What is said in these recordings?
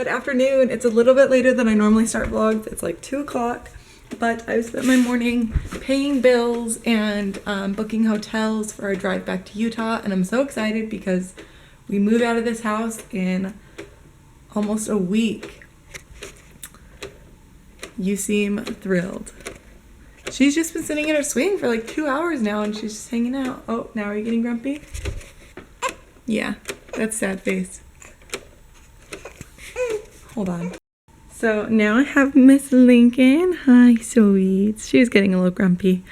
Good afternoon. It's a little bit later than I normally start vlogs. It's like 2 o'clock, but I've spent my morning paying bills and booking hotels for our drive back to Utah, and I'm so excited because we move out of this house in almost a week. You seem thrilled. She's just been sitting in her swing for like 2 hours now and she's just hanging out. Oh, now are you getting grumpy? Yeah, that's sad face. Hold on. So now I have Miss Lincoln. Hi, sweets. She's getting a little grumpy.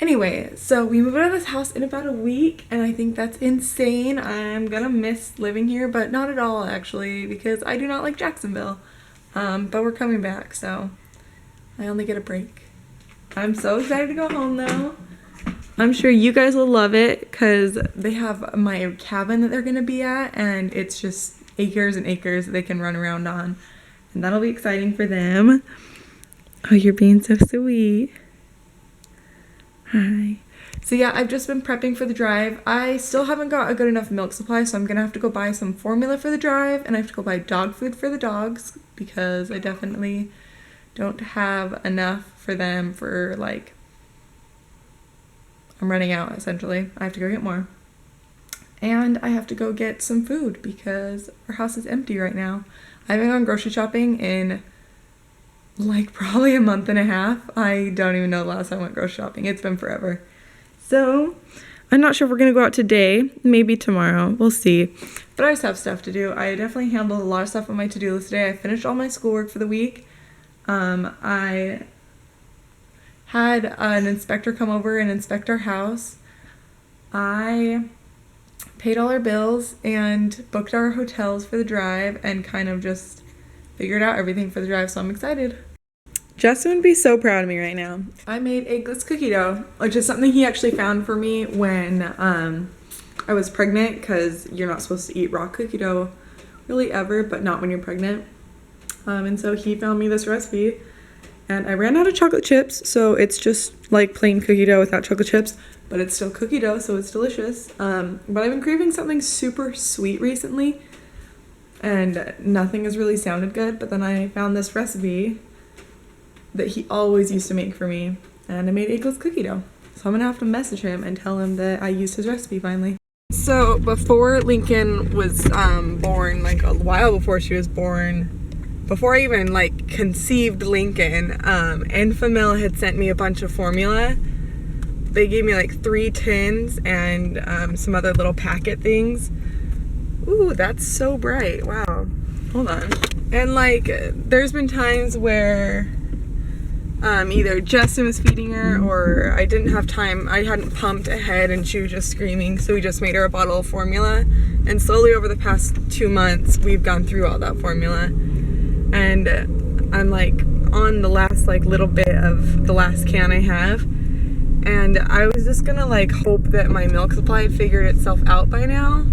Anyway, so we moved out of this house in about a week and I think that's insane. I'm gonna miss living here, but not at all actually, because I do not like Jacksonville. But we're coming back, so I only get a break. I'm so excited to go home though. I'm sure you guys will love it because they have my cabin that they're gonna be at and it's just acres and acres that they can run around on. And that'll be exciting for them. Oh, you're being so sweet. Hi. So yeah, I've just been prepping for the drive. I still haven't got a good enough milk supply, so I'm gonna have to go buy some formula for the drive and I have to go buy dog food for the dogs because I definitely don't have enough for them for like, I'm running out essentially. I have to go get more. And I have to go get some food because our house is empty right now. I haven't gone grocery shopping in like probably a month and a half. I don't even know the last time I went grocery shopping. It's been forever. So I'm not sure if we're gonna go out today, maybe tomorrow, we'll see. But I just have stuff to do. I definitely handled a lot of stuff on my to-do list today. I finished all my schoolwork for the week. I had an inspector come over and inspect our house. I paid all our bills and booked our hotels for the drive and kind of just figured out everything for the drive, so I'm excited. Justin would be so proud of me right now. I made eggless cookie dough, which is something he actually found for me when I was pregnant, because you're not supposed to eat raw cookie dough really ever, but not when you're pregnant. And so he found me this recipe and I ran out of chocolate chips, so it's just like plain cookie dough without chocolate chips, but it's still cookie dough, so it's delicious. But I've been craving something super sweet recently and nothing has really sounded good, but then I found this recipe that he always used to make for me and I made eggless cookie dough. So I'm gonna have to message him and tell him that I used his recipe finally. So before Lincoln was born, like a while before she was born, before I even like conceived Lincoln, Enfamil had sent me a bunch of formula. They gave me like 3 tins and some other little packet things. Ooh, that's so bright. Wow. Hold on. And like, there's been times where either Justin was feeding her or I didn't have time. I hadn't pumped ahead and she was just screaming. So we just made her a bottle of formula. And slowly over the past 2 months, we've gone through all that formula. And I'm like on the last like little bit of the last can I have. And I was just gonna like hope that my milk supply had figured itself out by now.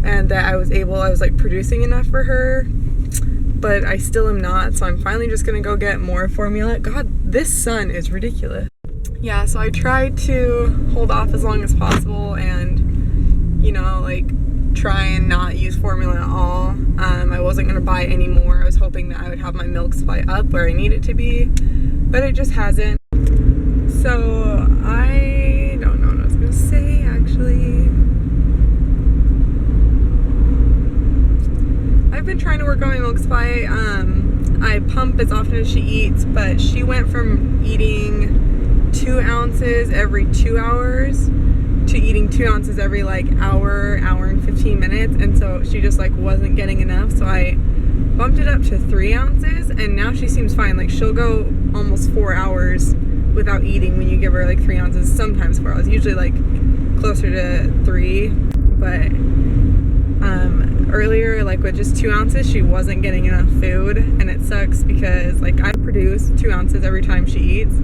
And that I was like producing enough for her. But I still am not, so I'm finally just gonna go get more formula. God, this sun is ridiculous. Yeah, so I tried to hold off as long as possible and, you know, like try and not use formula at all. I wasn't gonna buy any more. I was hoping that I would have my milk supply up where I need it to be, but it just hasn't. So I don't know what I was gonna say actually. I've been trying to work on my milk supply. I pump as often as she eats, but she went from eating 2 ounces every 2 hours to eating 2 ounces every like hour and 15 minutes, and so she just like wasn't getting enough, so I bumped it up to 3 ounces and now she seems fine. Like she'll go almost 4 hours without eating when you give her like 3 ounces, sometimes 4 hours, usually like closer to 3, but earlier, like with just 2 ounces, she wasn't getting enough food, and it sucks because like I produce 2 ounces every time she eats,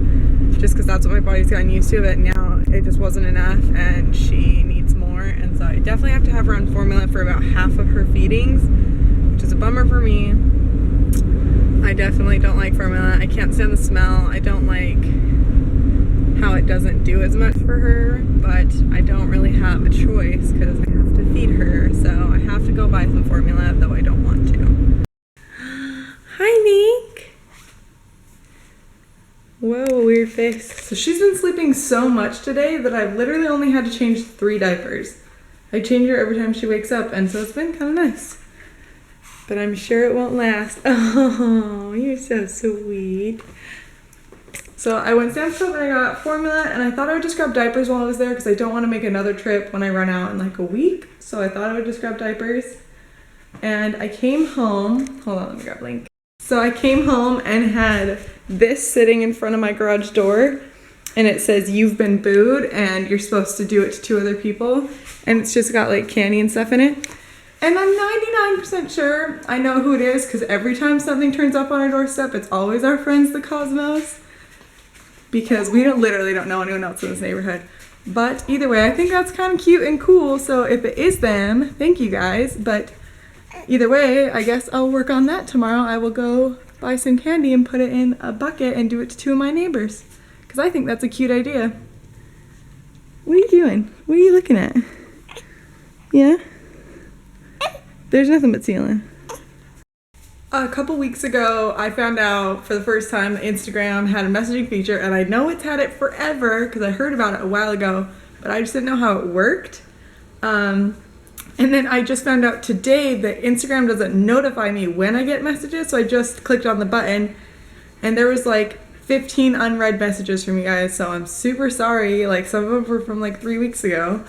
just because that's what my body's gotten used to, but now it just wasn't enough and she needs more, and so I definitely have to have her on formula for about half of her feedings, which is a bummer for me. I definitely don't like formula. I can't stand the smell. I don't like how it doesn't do as much for her, but I don't really have a choice because I have to feed her, so I have to go buy some formula, though I don't want to. weird face. So she's been sleeping so much today that I've literally only had to change 3 diapers. I change her every time she wakes up, and so it's been kind of nice. But I'm sure it won't last. Oh, you're so sweet. So I went Sam's Club and I got formula, and I thought I would just grab diapers while I was there because I don't want to make another trip when I run out in like a week. So I thought I would just grab diapers. And I came home. Hold on, let me grab Link. So I came home and had this sitting in front of my garage door, and it says you've been booed and you're supposed to do it to 2 other people, and it's just got like candy and stuff in it. And I'm 99% sure I know who it is because every time something turns up on our doorstep, it's always our friends, the Cosmos, because we literally don't know anyone else in this neighborhood. But either way, I think that's kind of cute and cool. So if it is them, thank you guys. But either way, I guess I'll work on that tomorrow. I will go buy some candy and put it in a bucket and do it to 2 of my neighbors because I think that's a cute idea. What are you doing? What are you looking at? Yeah? There's nothing but ceiling. A couple weeks ago, I found out for the first time that Instagram had a messaging feature, and I know it's had it forever because I heard about it a while ago, but I just didn't know how it worked. And then I just found out today that Instagram doesn't notify me when I get messages, so I just clicked on the button, and there was like 15 unread messages from you guys, so I'm super sorry. Like, some of them were from like 3 weeks ago.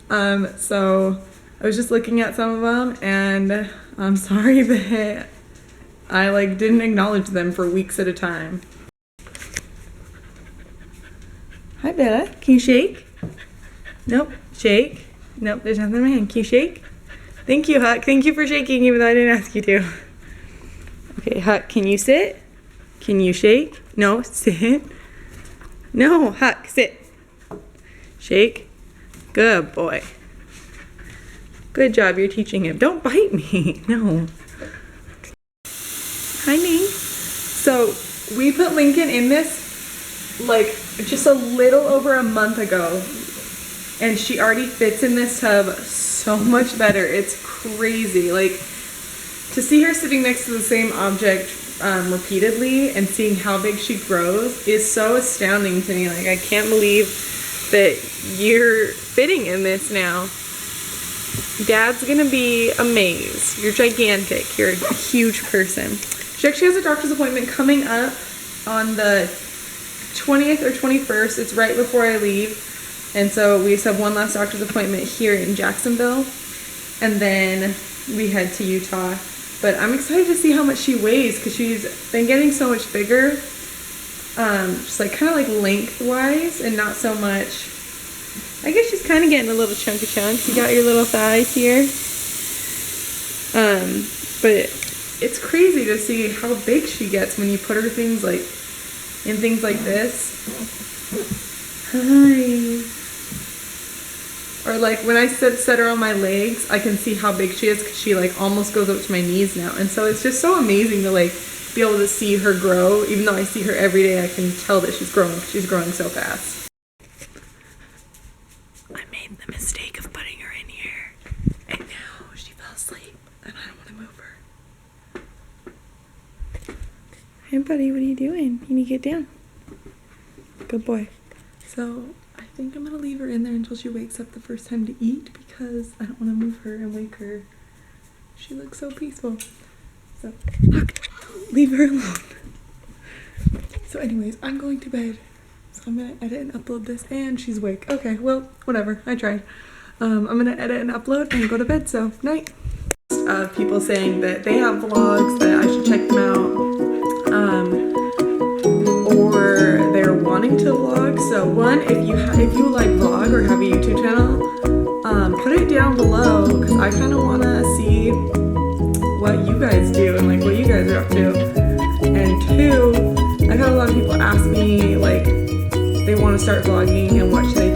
So I was just looking at some of them, and I'm sorry that I like didn't acknowledge them for weeks at a time. Hi Bella, can you shake? Nope, shake. Nope, there's nothing in my hand. Can you shake? Thank you, Hukk. Thank you for shaking even though I didn't ask you to. Okay, Hukk, can you sit? Can you shake? No, sit. No, Hukk, sit. Shake. Good boy. Good job, you're teaching him. Don't bite me. No. Hi, Ning. So we put Lincoln in this like just a little over a month ago, and she already fits in this tub so much better. It's crazy. Like, to see her sitting next to the same object repeatedly and seeing how big she grows is so astounding to me. Like, I can't believe that you're fitting in this now. Dad's gonna be amazed. You're gigantic. You're a huge person. She actually has a doctor's appointment coming up on the 20th or 21st. It's right before I leave. And so we just have one last doctor's appointment here in Jacksonville. And then we head to Utah. But I'm excited to see how much she weighs because she's been getting so much bigger. Just like kind of like lengthwise and not so much. I guess she's kind of getting a little chunky chunks. You got your little thighs here. But it's crazy to see how big she gets when you put her things like in things like this. Hi. Or like when I set her on my legs, I can see how big she is because she like almost goes up to my knees now. And so it's just so amazing to like be able to see her grow. Even though I see her every day, I can tell that she's growing. She's growing so fast. I made the mistake of putting her in here, and now she fell asleep, and I don't want to move her. Hey buddy, what are you doing? You need to get down. Good boy. So I think I'm gonna leave her in there until she wakes up the first time to eat because I don't want to move her and wake her. She looks so peaceful. So look, leave her alone. So anyways, I'm going to bed. So I'm gonna edit and upload this, and she's awake. Okay, well, whatever, I tried. I'm gonna edit and upload and go to bed, so night. People saying that they have vlogs, that I should check them out, or they're wanting to vlog. So one, if you like vlog or have a YouTube channel, put it down below, because I kind of want to see what you guys do and like what you guys are up to. And two, I've had a lot of people ask me like they want to start vlogging and what should they